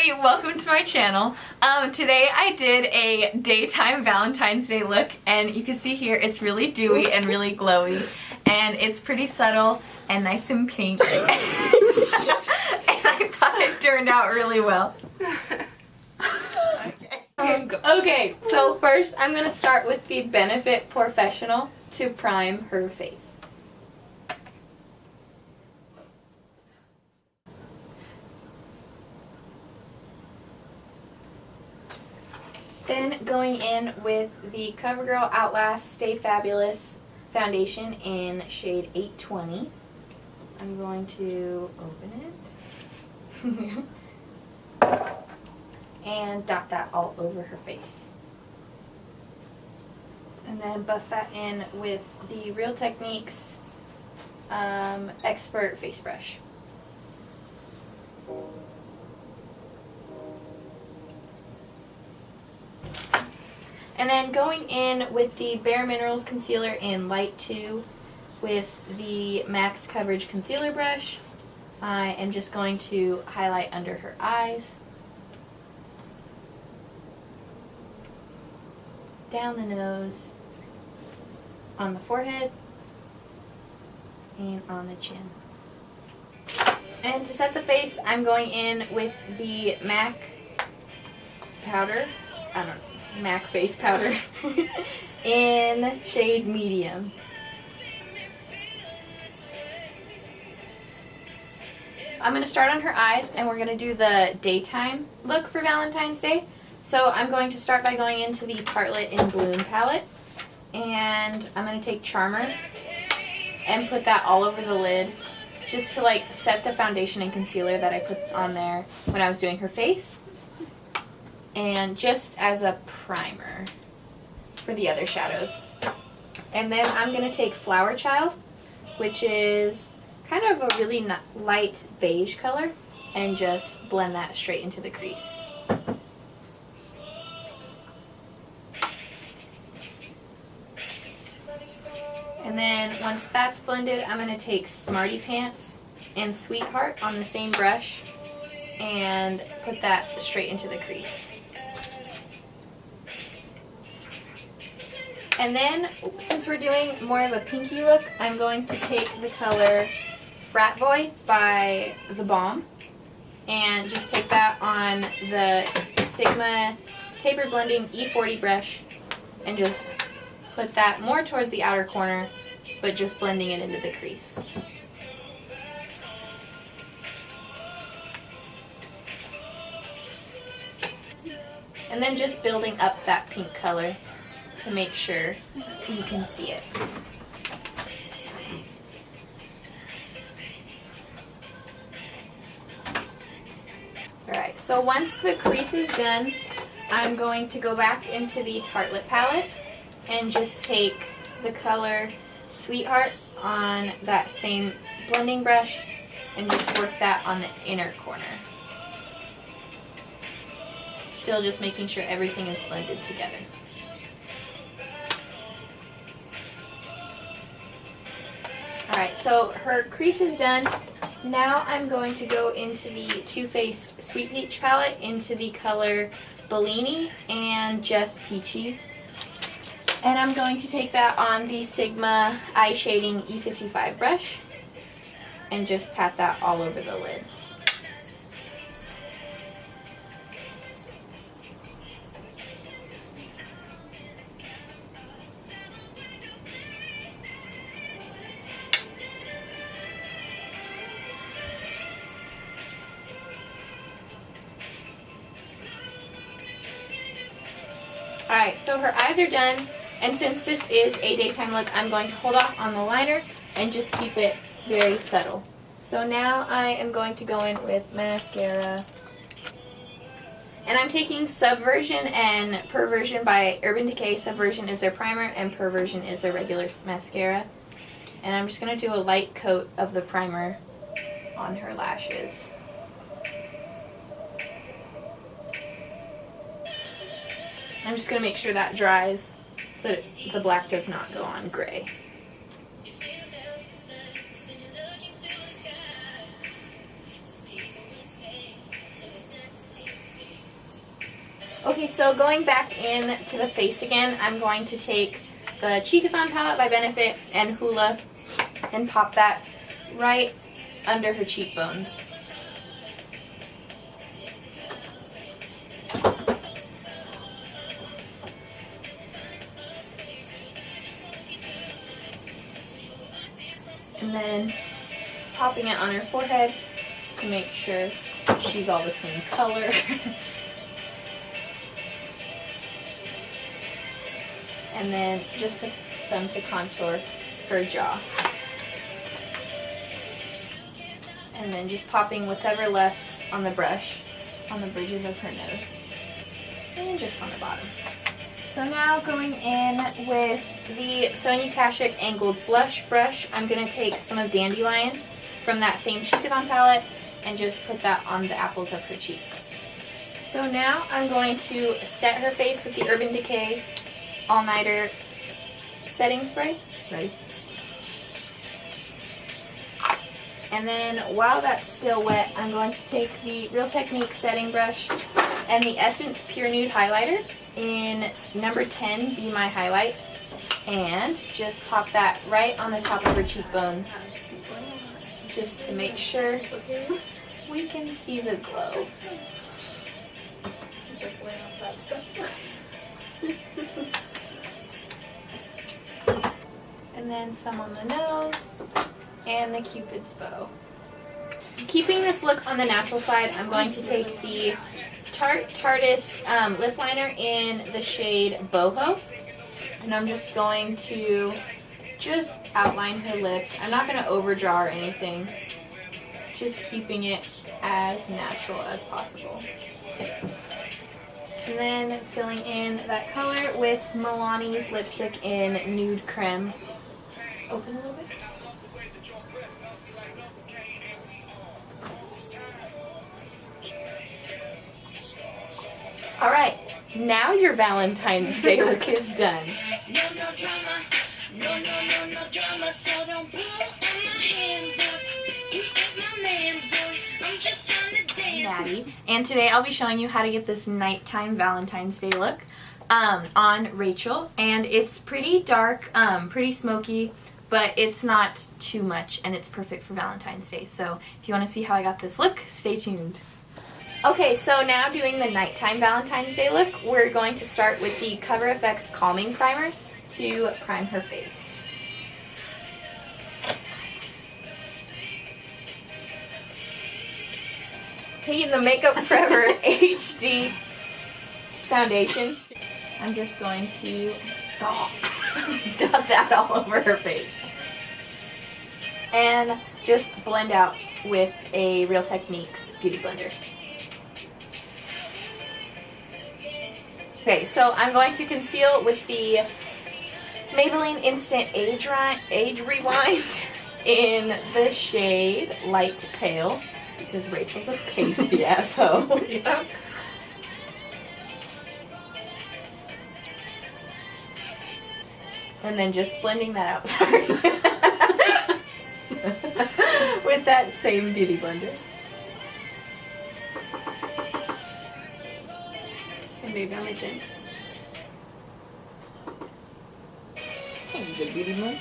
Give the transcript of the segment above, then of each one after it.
everybody, welcome to my channel. Today I did a daytime Valentine's Day look, and you can see here it's really dewy and really glowy, and it's pretty subtle and nice and pink. And I thought it turned out really well. Okay, so first I'm going to start with the Benefit Professional to prime her face. Then going in with the CoverGirl Outlast Stay Fabulous foundation in shade 820. I'm going to open it and dot that all over her face. And then buff that in with the Real Techniques Expert Face Brush. And then going in with the Bare Minerals Concealer in Light 2 with the Max Coverage Concealer Brush, I am just going to highlight under her eyes, down the nose, on the forehead, and on the chin. And to set the face, I'm going in with the MAC powder, MAC face powder in shade medium. I'm going to start on her eyes, and we're going to do the daytime look for Valentine's Day. So I'm going to start by going into the Tartelette in Bloom palette, and I'm going to take Charmer and put that all over the lid just to like set the foundation and concealer that I put on there when I was doing her face, and just as a primer for the other shadows. And then I'm going to take Flower Child, which is kind of a really light beige color, and just blend that straight into the crease. And then once that's blended, I'm going to take Smarty Pants and Sweetheart on the same brush and put that straight into the crease. And then, since we're doing more of a pinky look, I'm going to take the color Frat Boy by The Balm and just take that on the Sigma Taper Blending E40 brush and just put that more towards the outer corner, but just blending it into the crease. And then just building up that pink color to make sure you can see it. Alright, so once the crease is done, I'm going to go back into the Tartelette palette and just take the color Sweetheart on that same blending brush and just work that on the inner corner. Still just making sure everything is blended together. Alright, so her crease is done. Now I'm going to go into the Too Faced Sweet Peach palette into the color Bellini and Just Peachy. And I'm going to take that on the Sigma Eye Shading E55 brush and just pat that all over the lid. Alright, so her eyes are done, and since this is a daytime look, I'm going to hold off on the liner and just keep it very subtle. So now I am going to go in with mascara. And I'm taking Subversion and Perversion by Urban Decay. Subversion is their primer and Perversion is their regular mascara. And I'm just going to do a light coat of the primer on her lashes. I'm just going to make sure that dries so that the black does not go on gray. Okay, so going back in to the face again, I'm going to take the Cheekathon palette by Benefit and Hula and pop that right under her cheekbones. And then popping it on her forehead to make sure she's all the same color. And then just some to contour her jaw. And then just popping whatever left on the brush on the bridges of her nose. And just on the bottom. So now going in with the Sonia Kashuk Angled Blush Brush, I'm going to take some of Dandelion from that same Cheekathon palette and just put that on the apples of her cheeks. So now I'm going to set her face with the Urban Decay All Nighter setting spray. Ready? And then while that's still wet, I'm going to take the Real Techniques setting brush and the Essence Pure Nude highlighter in number 10, Be My Highlight, and just pop that right on the top of her cheekbones just to make sure we can see the glow. And then some on the nose and the Cupid's bow. Keeping this look on the natural side, I'm going to take the Tarte's lip liner in the shade Boho, and I'm just going to outline her lips. I'm not going to overdraw or anything, just keeping it as natural as possible. And then filling in that color with Milani's lipstick in Nude Creme. Open a little bit. Alright, now your Valentine's Day look is done. No drama, no drama, so don't pull on my hand, boy. You ain't my man, boy. I'm just trying to dance. Maddie, and today I'll be showing you how to get this nighttime Valentine's Day look on Rachel. And it's pretty dark, pretty smoky, but it's not too much, and it's perfect for Valentine's Day. So if you want to see how I got this look, stay tuned. Okay, so now doing the nighttime Valentine's Day look, we're going to start with the Cover FX Calming Primer to prime her face. Taking the Makeup Forever HD foundation, I'm just going to dot that all over her face. And just blend out with a Real Techniques Beauty Blender. Okay, so I'm going to conceal with the Maybelline Instant Age Rewind in the shade Light Pale, because Rachel's a pasty asshole. Yep. And then just blending that out, sorry. With that same Beauty Blender. Maybe on my chin. Thank you, good beauty blend.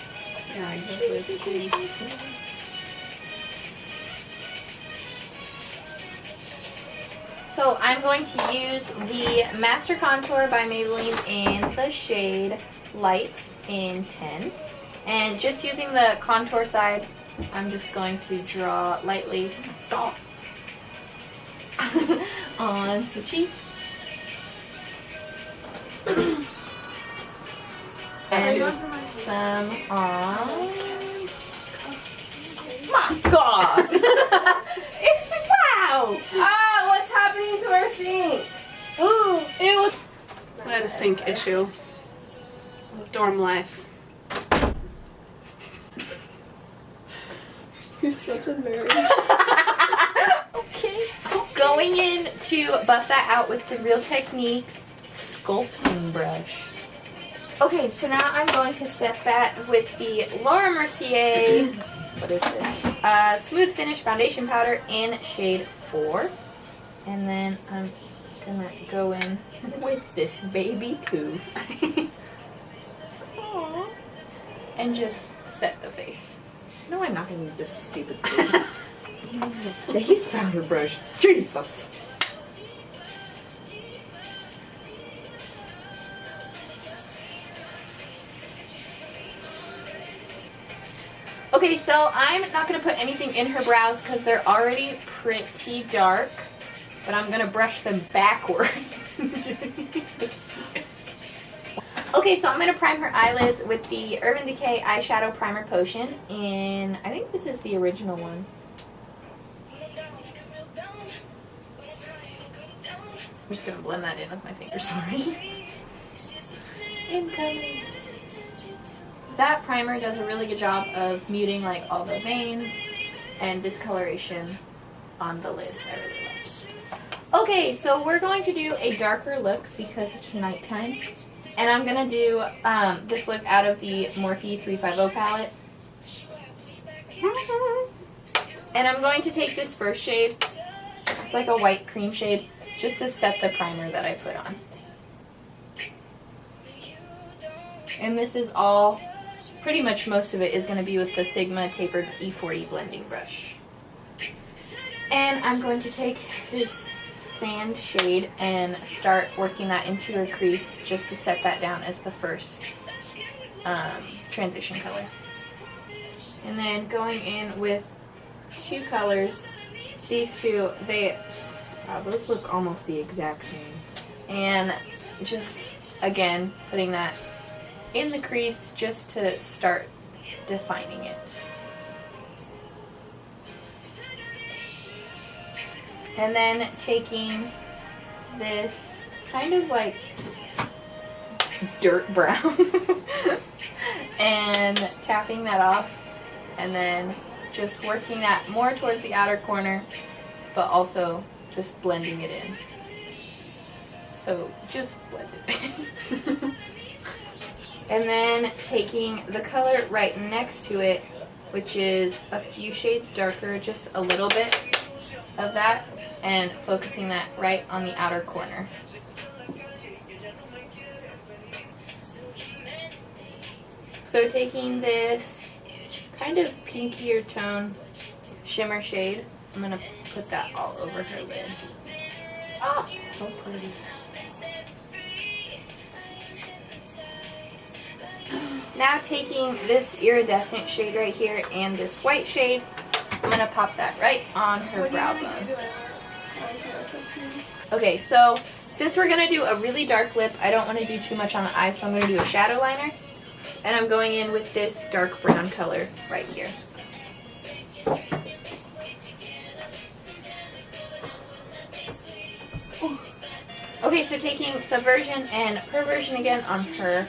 Yeah, exactly. So I'm going to use the Master Contour by Maybelline in the shade Light in 10. And just using the contour side, I'm just going to draw lightly on the cheek. And some on. My God! It's wow! Ah, what's happening to our sink? Oh, it was. I had a sink issue. Dorm life. You're such a nerd. Okay. Going in to buff that out with the Real Techniques sculpting brush. Okay, so now I'm going to set that with the Laura Mercier, what is this? Smooth Finish Foundation Powder in shade 4. And then I'm gonna go in with this baby poof. Aww. And just set the face. No, I'm not gonna use this stupid thing. I'm gonna use a face powder brush. Jesus! Okay, so I'm not going to put anything in her brows because they're already pretty dark, but I'm going to brush them backward. Okay, so I'm going to prime her eyelids with the Urban Decay Eyeshadow Primer Potion in, I think this is the original one. I'm just going to blend that in with my finger, sorry. Incoming. That primer does a really good job of muting like all the veins and discoloration on the lids. I really like. Okay, so we're going to do a darker look because it's nighttime. And I'm going to do this look out of the Morphe 350 palette. And I'm going to take this first shade, it's like a white cream shade, just to set the primer that I put on. And this is all, pretty much most of it is going to be with the Sigma Tapered E40 blending brush. And I'm going to take this sand shade and start working that into her crease just to set that down as the first transition color. And then going in with two colors, these two, those look almost the exact same. And just, again, putting that in the crease just to start defining it. And then taking this kind of like dirt brown and tapping that off, and then just working that more towards the outer corner, but also just blending it in. So just blend it in. And then taking the color right next to it, which is a few shades darker, just a little bit of that, and focusing that right on the outer corner. So taking this kind of pinkier tone shimmer shade, I'm going to put that all over her lid. Oh, so pretty. Now taking this iridescent shade right here and this white shade, I'm going to pop that right on her brow bone. Okay, so since we're going to do a really dark lip, I don't want to do too much on the eyes, so I'm going to do a shadow liner. And I'm going in with this dark brown color right here. Okay, so taking Subversion and Perversion again on her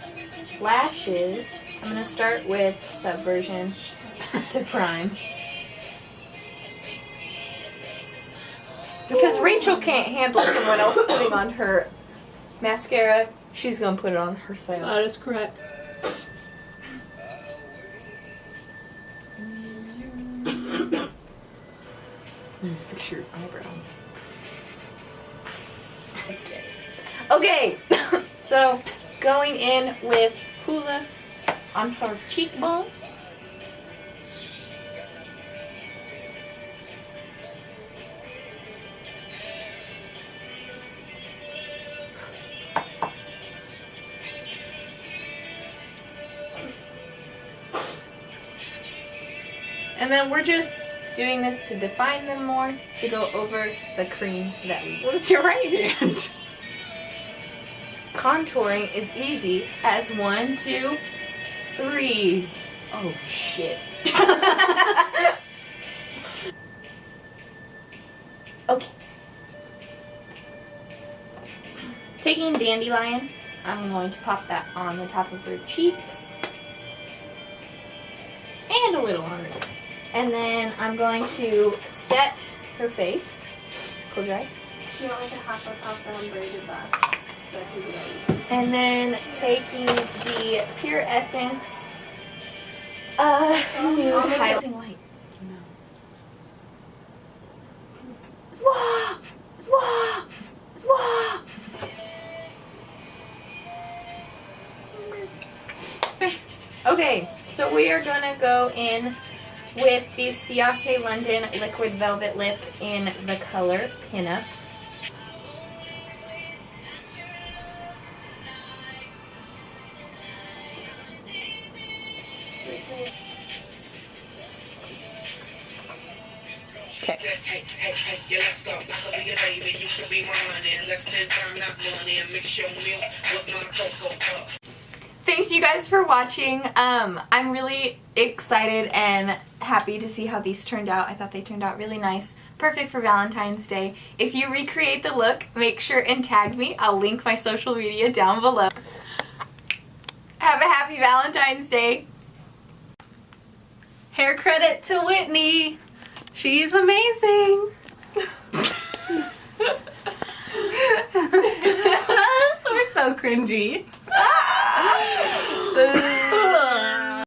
lashes, I'm going to start with Subversion to prime. Because Rachel can't handle someone else putting on her mascara, she's going to put it on herself. That is correct. Fix your eyebrow. Okay, so going in with Hula on her cheekbones. And then we're just doing this to define them more, to go over the cream that we What's your right hand? Contouring is easy as 1, 2, 3. Oh shit. Okay. Taking Dandelion, I'm going to pop that on the top of her cheeks. And a little on her. And then I'm going to set her face. Close your eyes. You want like a half a pop down braided back. And then taking the Pure Essence new highlighting light. Wah! Wah! Wah! Okay, so we are gonna go in with the Ciate London Liquid Velvet Lip in the color Pinup. Okay. Thanks you guys for watching. I'm really excited and happy to see how these turned out. I thought they turned out really nice. Perfect for Valentine's Day. If you recreate the look, make sure and tag me. I'll link my social media down below. Have a happy Valentine's Day. Hair credit to Whitney. She's amazing. We're so cringy.